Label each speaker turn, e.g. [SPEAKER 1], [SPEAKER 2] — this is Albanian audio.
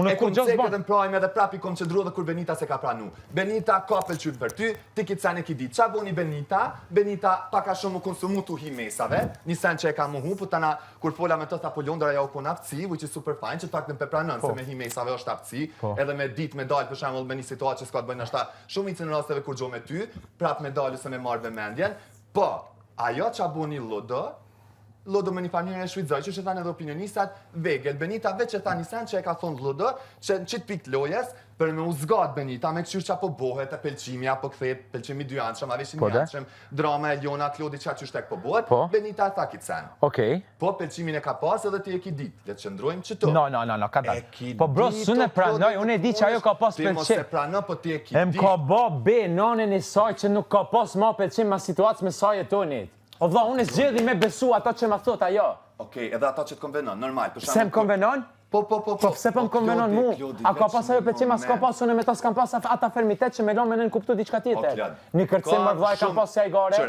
[SPEAKER 1] Unë kur gjos
[SPEAKER 2] bën. Edhe prajmë edhe prap i koncentruar dhe kur Benita se ka pranu. Benita ka pëlqyer për ty, ti ke cene ki ditë. Ç'a buni Benita? Benita pak a shumë konsumu tu hi mesave. Një sen që e ka muhu, po tana kur fola me të tha po Londra ja u kon aftësi, which is super fine, që të paktën pe pranon se me hi mesave është aftësi, edhe me ditë me dal për shembull me një situatë që s'ka të bëjnë ashta shumë në rasteve kur gjo me ty, prap me dalë se me marrë vëmendjen. Po, ajo ç'a buni Lodo me një familje e shvizoj, që që thanë edhe opinionistat, vegel, Benita veç e tha një sen që e ka thonë Lodo, që në qitë pikë lojes, për me uzgat Benita, me këshyrë që apo bohet, e pelqimi, apo këthet, pelqimi dy anëshëm, aveshin një anëshëm, drama e Ljona, Klodi, qa që shtek po bohet, Benita e tha kitë sen. Po, pelqimin e ka pas edhe ti e ki dit, le të qëndrojmë që to.
[SPEAKER 1] No, ka ta. Po bro, s'unë e pranoj, unë e di që ajo ka pas pelqim.
[SPEAKER 2] Ti mos e prano, po ti e ki dit.
[SPEAKER 1] Em ka bo be, nanën e saj që nuk ka pas ma pelqim ma situatës me saj e tonit. O vla, unë e zgjedhi me besu ata që ma thot ajo.
[SPEAKER 2] Okej, edhe ata që të konvenon, normal.
[SPEAKER 1] Se më konvenon?
[SPEAKER 2] Po.
[SPEAKER 1] Pse po më konvenon mu? A ka pas ajo pelqim, a s'ka pas unë me ta s'kam pas ata fermitet që me lo me nën kuptu diçka tjetër. Një kërcim më vla e kam pas se a i gare.